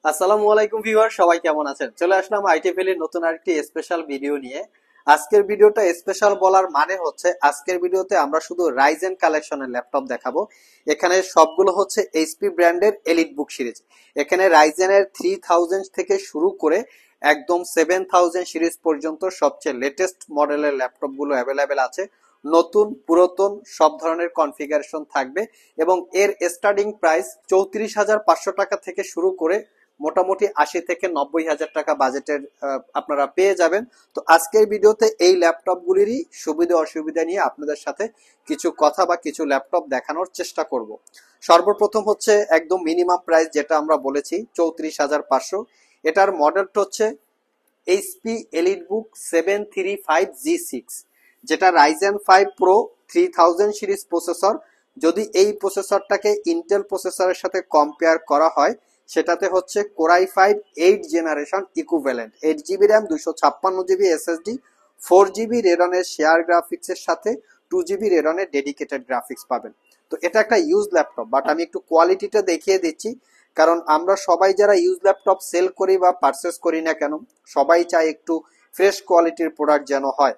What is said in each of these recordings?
আসসালামু আলাইকুম ভিউয়ার, সবাই কেমন আছেন? চলে আসলাম আইটিএফএল এর নতুন আরেকটি স্পেশাল ভিডিও নিয়ে। আজকের ভিডিওটা স্পেশাল বলার মানে হচ্ছে আজকের ভিডিওতে আমরা শুধু রাইজেন কালেকশনের ল্যাপটপ দেখাবো। এখানে সবগুলো হচ্ছে এইচপি ব্র্যান্ডের এলিট বুক সিরিজ। এখানে রাইজেনের 3000 থেকে শুরু করে একদম 7000 সিরিজ পর্যন্ত সবচেয়ে লেটেস্ট মডেলের ল্যাপটপ গুলো অ্যাভেলেবেল আছে। নতুন পুরাতন সব ধরনের কনফিগারেশন থাকবে এবং এর স্টার্টিং প্রাইস 34,500 টাকা থেকে শুরু করে মোটামুটি 80 থেকে 90 হাজার টাকা বাজেটের আপনারা পেয়ে যাবেন। তো আজকের ভিডিওতে এই ল্যাপটপ গুলিরই সুবিধা অসুবিধা নিয়ে আপনাদের সাথে কিছু কথা বা কিছু ল্যাপটপ দেখানোর চেষ্টা করব। সর্বপ্রথম হচ্ছে একদম মিনিমাম প্রাইস যেটা আমরা বলেছি 34,500। এটার মডেলটা হচ্ছে এইচপি এলিট বুক 735G6, যেটা রাইজেন 5 প্রো 3000 সিরিজ প্রসেসর। যদি এই প্রসেসরটাকে ইন্টেল প্রসেসরের সাথে কম্পেয়ার করা হয় সেটাতে হচ্ছে Core i 5 8 generation equivalent, 8 GB RAM, 256 GB SSD, 4 GB রেডনের শেয়ার গ্রাফিক্সের সাথে 2 জিবি রেডনের ডেডিকেটেড গ্রাফিক্স পাবেন। তো এটা একটা ইউজ ল্যাপটপ, বাট আমি একটু কোয়ালিটিটা দেখিয়ে দিচ্ছি, কারণ আমরা সবাই যারা ইউজ ল্যাপটপ সেল করি বা পারচেস করি না কেন, সবাই চায় একটু ফ্রেশ কোয়ালিটির প্রোডাক্ট যেন হয়।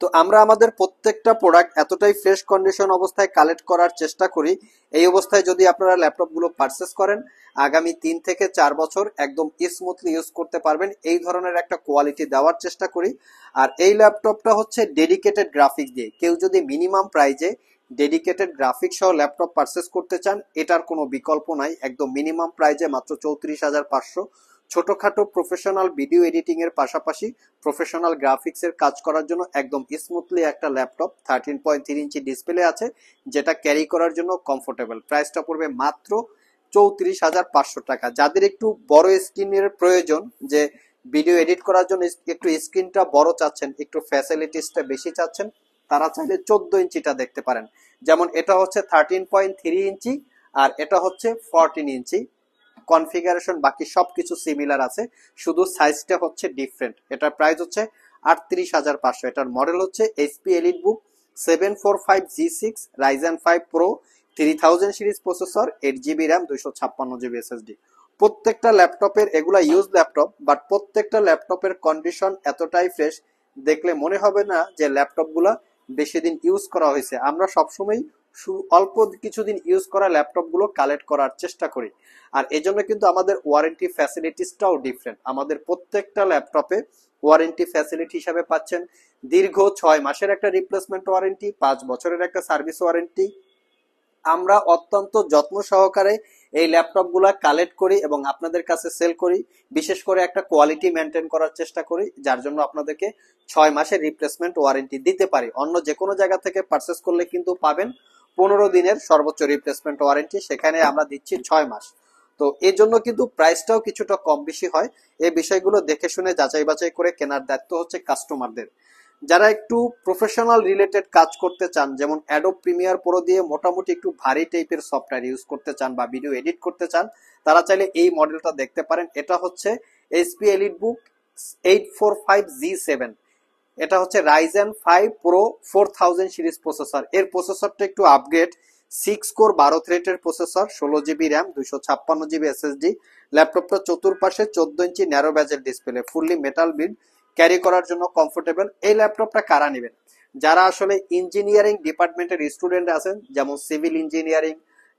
তো আমরা আমাদের প্রত্যেকটা প্রোডাক্ট এতটাই ফ্রেশ কন্ডিশন অবস্থায় কালেক্ট করার চেষ্টা করি। এই অবস্থায় যদি আপনারা ল্যাপটপগুলো পারচেস করেন, আগামী 3 থেকে 4 বছর একদম স্মুথলি ইউজ করতে পারবেন, এই ধরনের একটা কোয়ালিটি দেওয়ার চেষ্টা করি। আর এই ল্যাপটপটা হচ্ছে ডেডিকেটেড গ্রাফিক্স দিয়ে। কেউ যদি মিনিমাম প্রাইজে ডেডিকেটেড গ্রাফিক্স সহ ল্যাপটপ পারচেস করতে চান, এটার কোনো বিকল্প নাই। একদম মিনিমাম প্রাইজে মাত্র 34,500। ছোটখাটো প্রফেশনাল ভিডিও এডিটিং এর পাশাপাশি প্রফেশনাল গ্রাফিক্স এর কাজ করার জন্য একদম স্মুথলি একটা ল্যাপটপ। 13.3 ইঞ্চি ডিসপ্লে আছে, যেটা ক্যারি করার জন্য কমফোর্টেবল। প্রাইসটা পড়বে মাত্র 34,500 টাকা। যাদের একটু বড় স্ক্রিনের প্রয়োজন, যে ভিডিও এডিট করার জন্য একটু স্ক্রিনটা বড় চাচ্ছেন, একটু ফ্যাসিলিটিসটা বেশি চাচ্ছেন, তারা চাইলে 14 ইঞ্চিটা দেখতে পারেন। যেমন এটা হচ্ছে 13.3 ইঞ্চি আর এটা হচ্ছে 14 ইঞ্চি। কনফিগারেশন বাকি সবকিছু সিমিলার আছে, শুধু সাইজটা হচ্ছে ডিফারেন্ট। এটার প্রাইস হচ্ছে 38,500। এটার মডেল হচ্ছে এইচপি এলিট বুক 745G6 Ryzen 5 pro 3000 series processor, 8 GB RAM, 256 GB SSD. প্রত্যেকটা ল্যাপটপের, এগুলা ইউজ ল্যাপটপ, বাট প্রত্যেকটা ল্যাপটপের কন্ডিশন এতটাই ফ্রেশ, দেখলে মনে হবে না যে ল্যাপটপগুলা বেশি দিন ইউজ করা হয়েছে। আমরা সবসময় অল্প কিছুদিন ইউজ করা ল্যাপটপ গুলো কালেক্ট করার চেষ্টা করি। আর এজন্য কিন্তু আমাদের ওয়ারেন্টি ফ্যাসিলিটিসটাও ডিফারেন্ট। আমাদের প্রত্যেকটা ল্যাপটপে ওয়ারেন্টি ফ্যাসিলিটি হিসাবে পাচ্ছেন দীর্ঘ 6 মাসের একটা রিপ্লেসমেন্ট ওয়ারেন্টি, 5 বছরের একটা সার্ভিস ওয়ারেন্টি। আমরা অত্যন্ত যত্ন সহকারে এই ল্যাপটপ গুলা কালেক্ট করি এবং আপনাদের কাছে সেল করি। বিশেষ করে একটা কোয়ালিটি মেনটেন করার চেষ্টা করি, যার জন্য আপনাদেরকে 6 মাসের রিপ্লেসমেন্ট ওয়ারেন্টি দিতে পারি। অন্য যে কোনো জায়গা থেকে পারচেস করলে কিন্তু পাবেন 15 দিনের সর্বোচ্চ রিপ্লেসমেন্ট ওয়ারেন্টি, সেখানে আমরা দিচ্ছি 6 মাস। তো এই জন্য কিন্তু প্রাইসটাও কিছুটা কম বেশি হয়। এই বিষয়গুলো দেখে শুনে যাচাই বাছাই করে কেনার দায়িত্ব হচ্ছে কাস্টমারদের। যারা একটু প্রফেশনাল রিলেটেড কাজ করতে চান, যেমন অ্যাডোব প্রিমিয়ার প্রো দিয়ে মোটামুটি একটু ভারী টাইপের সফটওয়্যার ইউজ করতে চান বা ভিডিও এডিট করতে চান, তারা চাইলে এই মডেলটা দেখতে পারেন। এটা হচ্ছে এইচপি এলিট বুক 845G7। এটা হচ্ছে রাইজেন 5 প্রো 4000 সিরিজ প্রসেসর। এর প্রসেসরটা একটু আপগ্রেড, 6 কোর 12 থ্রেডের processor, 16 GB RAM, 256 GB SSD. ল্যাপটপটা চতুর্পাশে 14 ইঞ্চি ন্যারো ব্যাজের display, fully metal build, carry করার জন্য কমফোর্টেবল। এই ল্যাপটপটা কারা নেবেন? যারা আসলে ইঞ্জিনিয়ারিং ডিপার্টমেন্টের স্টুডেন্ট আছেন, যেমন সিভিল ইঞ্জিনিয়ারিং,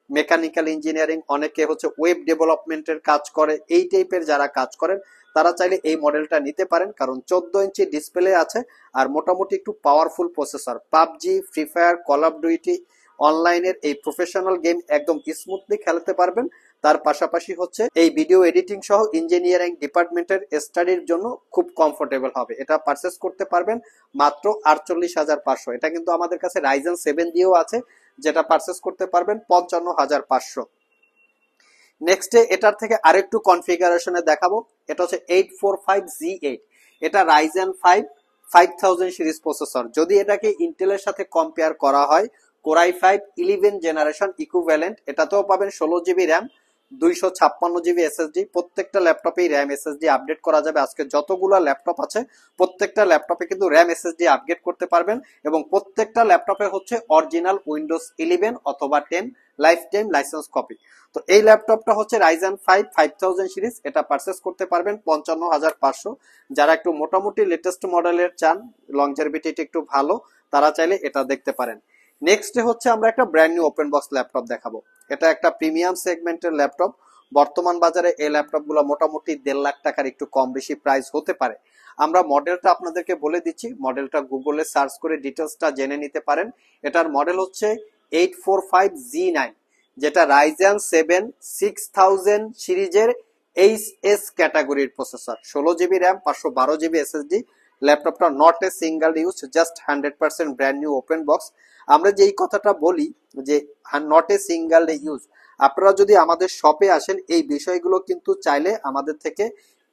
মেকানিক্যাল ইঞ্জিনিয়ারিং, অনেকে হচ্ছে ওয়েব ডেভেলপমেন্টের কাজ করে, এই টাইপের যারা কাজ করেন তারা চাইলে এই মডেলটা নিতে পারেন, কারণ 14 ইঞ্চি ডিসপ্লে আছে আর মোটামুটি একটু powerful processor. PUBG, free fire, call of duty, অনলাইনের এই প্রফেশনাল গেম একদম স্মুথলি খেলতে পারবেন। তার পাশাপাশি হচ্ছে এই ভিডিও এডিটিং সহ ইঞ্জিনিয়ারিং ডিপার্টমেন্টের স্টাডির জন্য খুব কমফোর্টেবল হবে। এটা পারচেস করতে পারবেন মাত্র 48,500। এটা কিন্তু আমাদের কাছে রাইজেন 7 দিয়েও আছে, যেটা পারচেস করতে পারবেন 55,500। নেক্সটে এটার থেকে আরেকটু কনফিগারেশনে দেখাবো। এটা হচ্ছে 845G8। এটা রাইজেন 5 5000 সিরিজ প্রসেসর। যদি এটাকে ইন্টেলের সাথে কম্পেয়ার করা হয়, কোরাই 5 11 জেনারেশন ইকুইভ্যালেন্ট, এটাতেও পাবেন 16 জিবি র্যাম, 256 জিবি এসএসডি। প্রত্যেকটা ল্যাপটপেই র্যাম এসএসডি আপডেট করা যাবে। আজকে যতগুলো ল্যাপটপ আছে প্রত্যেকটা ল্যাপটপে কিন্তু র্যাম এসএসডি আপডেট করতে পারবেন, এবং প্রত্যেকটা ল্যাপটপে হচ্ছে অরিজিনাল উইন্ডোজ 11 অথবা 10 লাইফ টাইম লাইসেন্স কপি। তো এই ল্যাপটপটা হচ্ছে রাইজেন 5 5000 সিরিজ। এটা পারচেস করতে পারবেন 55,500। যারা একটু মোটামুটি লেটেস্ট মডেলের চান, লংজারভিটি একটু ভালো, তারা চাইলে এটা দেখতে পারেন। নেক্সট হচ্ছে আমরা একটা brand new open box laptop দেখাবো। এটা একটা প্রিমিয়াম সেগমেন্টের ল্যাপটপ। বর্তমান বাজারে এই ল্যাপটপগুলো মোটামুটি 1.5 লাখ টাকার একটু কম বেশি প্রাইস হতে পারে। আমরা মডেলটা আপনাদেরকে বলে দিচ্ছি, মডেলটা গুগলে সার্চ করে ডিটেলসটা জেনে নিতে পারেন। এটার মডেল হচ্ছে 845G9, যেটা রাইজেন 7 6000 সিরিজের এইচএস ক্যাটাগরির processor, 16 GB RAM, 512 GB SSD. ল্যাপটপটা not a single use, just 100% brand new open box. আমরা যেই কথাটা বলি যে নট এ সিঙ্গেল ইউজ, আপনারা যদি আমাদের শপে আসেন এই বিষয়গুলো কিন্তু চাইলে আমাদের থেকে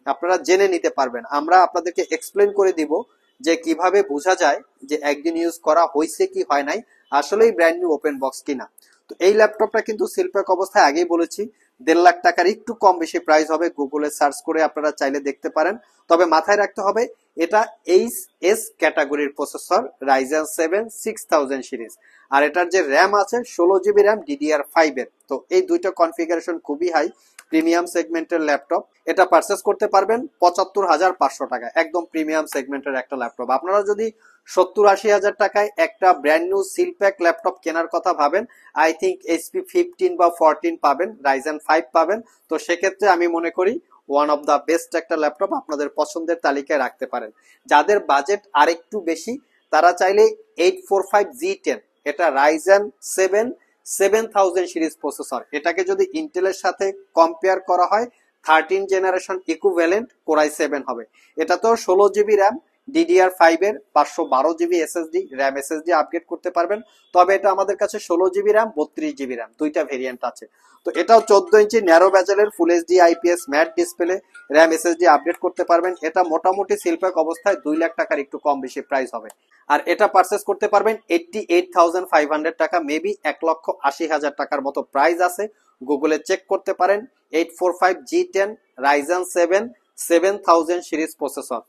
আপনারা জেনে নিতে পারবেন। আমরা আপনাদেরকে এক্সপ্লেন করে দিব যে কিভাবে বোঝা যায় যে একদিন ইউজ করা হয়েছে কি হয় নাই, আসলেই ব্র্যান্ড নিউ ওপেন বক্স কিনা। তো এই ল্যাপটপটা কিন্তু সিলপ্যাক অবস্থায় আগেই বলেছি 1.5 লাখ টাকার একটু কম বেশি প্রাইস হবে। গুগলে সার্চ করে আপনারা চাইলে দেখতে পারেন। তবে মাথায় রাখতে হবে এটা এইচএস ক্যাটাগরির প্রসেসর, রাইজেন 7 6000 সিরিজ। আর এটার যে র্যাম আছে 16 জিবি র্যাম DDR5 এর। তো এই দুইটা কনফিগারেশন খুবই হাই, প্রিমিয়াম সেগমেন্টের ল্যাপটপ। এটা পারচেস করতে পারবেন 75,500 টাকা, একদম প্রিমিয়াম সেগমেন্টের একটা ল্যাপটপ। আপনারা যদি 70-80 হাজার টাকায় একটা ব্র্যান্ড নিউ সিলপ্যাক ল্যাপটপ কেনার কথা ভাবেন, আই থিঙ্ক HP 15 বা 14 পাবেন, রাইজেন 5 পাবেন। তো সেক্ষেত্রে আমি মনে করি ওয়ান অফ দ্য বেস্ট একটা ল্যাপটপ আপনাদের পছন্দের তালিকায় রাখতে পারেন। যাদের বাজেট আরেকটু বেশি তারা চাইলে 845G10, এটা রাইজেন 7 7000 সিরিজ প্রসেসর। এটাকে যদি ইন্টেলের সাথে কম্পেয়ার করা হয় 13 জেনারেশন ইকুইভ্যালেন্ট কোর i7 হবে। এটা তো 16 জিবি র্যাম DDR5 এর, 512 GB SSD, RAM SSD upgrade করতে পারবেন। তবে এটা আমাদের কাছে 16 জিবি র্যাম 32 জিবি র্যাম দুইটা ভেরিয়েন্ট আছে। তো এটাও 14 ইঞ্চি ন্যারো ব্যাজেলের full HD IPS matte display, RAM SSD update করতে পারবেন। এটা মোটামুটি সিলপ্যাক অবস্থায় 2 লাখ টাকার একটু কম বেশি প্রাইস হবে। আর এটা পারচেস করতে পারবেন 88,500 টাকা, মেবি 1,80,000 টাকার মতো প্রাইস আছে। গুগলে চেক করতে পারেন। 845G10 Ryzen 7 7000 series processor.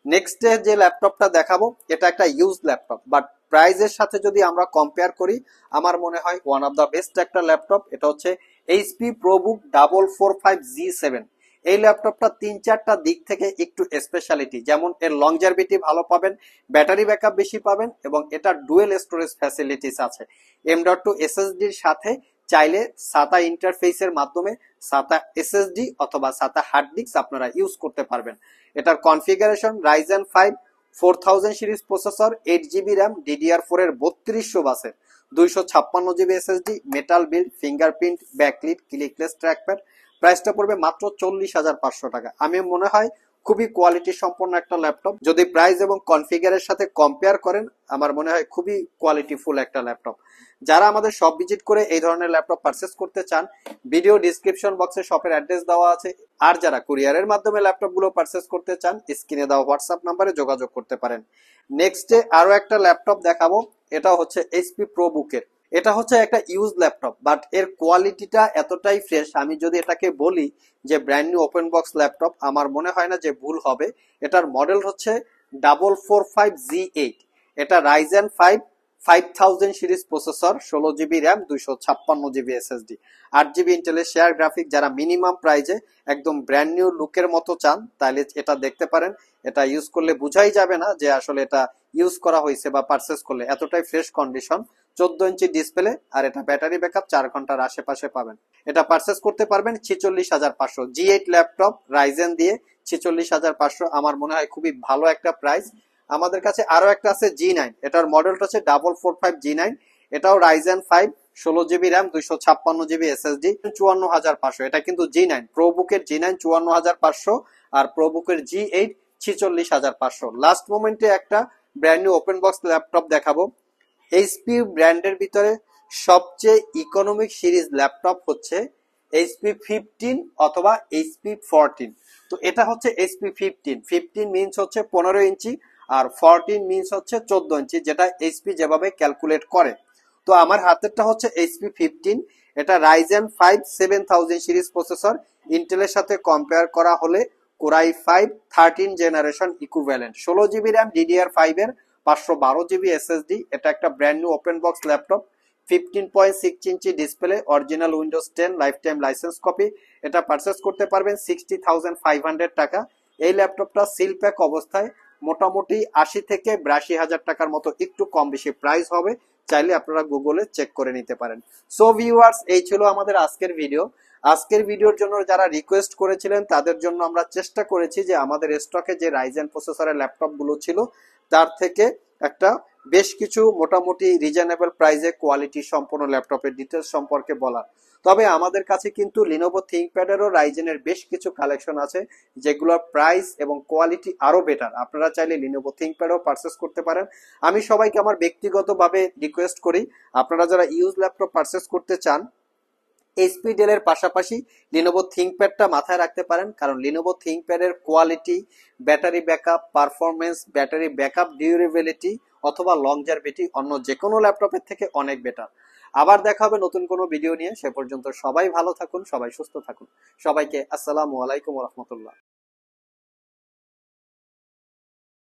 Next যে ল্যাপটপটা দেখাবো এটা একটা ইউজ ল্যাপটপ, বাট প্রাইজের সাথে যদি আমরা কম্পেয়ার করি আমার মনে হয় ওয়ান অফ দ্য বেস্ট একটা ল্যাপটপ। এটা হচ্ছে HP ProBook 445G7। এই ল্যাপটপটা 3-4টা দিক থেকে একটু স্পেশালিটি, যেমন এর লংজারভিটি ভালো পাবেন, ব্যাটারি ব্যাকআপ বেশি পাবেন, এবং এটা ডুয়েল স্টোরেজ ফ্যাসিলিটিস আছে। M.2 SSDর সাথে চাইলে SATA ইন্টারফেসের মাধ্যমে SATA SSD অথবা SATA হার্ড ডিস্ক আপনারা ইউজ করতে পারবেন। এটার configuration Ryzen 5 4000 series processor, 8 GB RAM, DDR4 এর 3200 বাসের, 256 GB SSD, metal build, fingerprint, backlit, clickless trackpad. প্রাইসটা পড়বে মাত্র 40,500 টাকা। আমি মনে হয় খুবই কোয়ালিটি সম্পন্ন একটা ল্যাপটপ। যদি প্রাইস এবং কনফিগারের সাথে কম্পেয়ার করেন আমার মনে হয় খুবই কোয়ালিটিফুল একটা ল্যাপটপ। যারা আমাদের শপ ভিজিট করে এই ধরনের ল্যাপটপ পারচেস করতে চান, ভিডিও ডিসক্রিপশন বক্সে শপের অ্যাড্রেস দেওয়া আছে। আর যারা কুরিয়ারের মাধ্যমে ল্যাপটপ গুলো পারচেস করতে চান স্ক্রিনে দেওয়া হোয়াটসঅ্যাপ নাম্বারে যোগাযোগ করতে পারেন। নেক্সটে আরো একটা ল্যাপটপ দেখাবো, এটা হচ্ছে HP ProBook এর। এটা হচ্ছে একটা ইউজ ল্যাপটপ, বাট এর কোয়ালিটিটা এতটাই ফ্রেশ, আমি যদি এটাকে বলি যে brand new open box laptop আমার মনে হয় না যে ভুল হবে। এটার মডেল হচ্ছে 445G8। এটা Ryzen 5 5000 series processor, 16 GB RAM, 256 GB SSD, 8 GB ইন্টেলের শেয়ার গ্রাফিক। যারা মিনিমাম প্রাইজে একদম ব্র্যান্ড নিউ লুকের মতো চান তাহলে এটা দেখতে পারেন। এটা ইউজ করলে বুঝাই যাবে না যে আসলে এটা ইউজ করা হয়েছে বা পারচেস করলে, এতটাই ফ্রেশ কন্ডিশন। 14 ইঞ্চি ডিসপ্লে, আর এটা ব্যাটারি ব্যাকআপ 4 ঘন্টার আশেপাশে পাবেন। এটা পারচেস করতে পারবেন 46,500। G8 ল্যাপটপ রাইজেন দিয়ে 46,500 আমার মনে হয় খুবই ভালো একটা প্রাইস। আমাদের কাছে আরো একটা আছে G9, এটার মডেলটা হচ্ছে 445G9। এটাও Ryzen 5 16 GB RAM, 256 GB SSD, 54,500। এটা কিন্তু G9, প্রোবুকের G9 54,500 আর প্রোবুকের G8 46,500। লাস্ট মোমেন্টে একটা brand new open box laptop দেখাবো। HP ব্র্যান্ডের ভিতরে সবচেয়ে ইকোনমিক সিরিজ ল্যাপটপ হচ্ছে HP 15 অথবা HP 14। তো এটা হচ্ছে HP 15। 15 মিনস হচ্ছে 15 ইঞ্চি, আর 14 মিনস হচ্ছে 14 ইঞ্চি, যেটা HP যেভাবে ক্যালকুলেট করে। তো আমার হাতেরটা হচ্ছে HP 15। এটা রাইজেন 5 7000 সিরিজ প্রসেসর, ইন্টেলের সাথে কম্পেয়ার করা হলে Core i 5 13 generation equivalent, 16 GB RAM DDR5 এর, 512 জিবি এসএসডি। এটা একটা brand new open box laptop, 15.6 inch display, original Windows 10 life time licence copy. এটা পারচেস করতে পারবেন 60,500 টাকা। এই ল্যাপটপটা সিল প্যাক অবস্থায় মোটামুটি 80 থেকে 82,000 টাকার মতো, একটু কম বেশি প্রাইস হবে, চাইলে আপনারা গুগলে চেক করে নিতে পারেন। সো ভিউয়ার্স, এই ছিল আমাদের আজকের ভিডিও। আজকের ভিডিওর জন্য যারা রিকোয়েস্ট করেছিলেন তাদের জন্য আমরা চেষ্টা করেছি যে আমাদের স্টকে যে রাইজেন প্রসেসরের ল্যাপটপ গুলো ছিল তার থেকে একটা বেশ কিছু মোটামুটি রিজনেবল প্রাইসে কোয়ালিটি সম্পন্ন ল্যাপটপের ডিটেলস সম্পর্কে বলা। তবে আমাদের কাছে কিন্তু লিনোভো থিংকপ্যাডেরও রাইজেনের বেশ কিছু কালেকশন আছে যেগুলোর প্রাইস এবং কোয়ালিটি আরো বেটার। আপনারা চাইলে লিনোভো থিংকপ্যাডও পারচেস করতে পারেন। আমি সবাইকে আমার ব্যক্তিগতভাবে রিকোয়েস্ট করি, আপনারা যারা ইউজ ল্যাপটপ পারচেস করতে চান এইচপি ডেলের পাশাপাশি লিনোভো থিংকপ্যাডটা মাথায় রাখতে পারেন, কারণ লিনোভো থিংকপ্যাডের quality, battery backup performance, battery backup durability অথবা লংজারভিটি অন্য যে কোনো ল্যাপটপের থেকে অনেক বেটার। আবার দেখা হবে নতুন কোনো ভিডিও নিয়ে, সে পর্যন্ত সবাই ভালো থাকুন, সবাই সুস্থ থাকুন। সবাইকে আসসালামু আলাইকুম ওয়া রাহমাতুল্লাহ।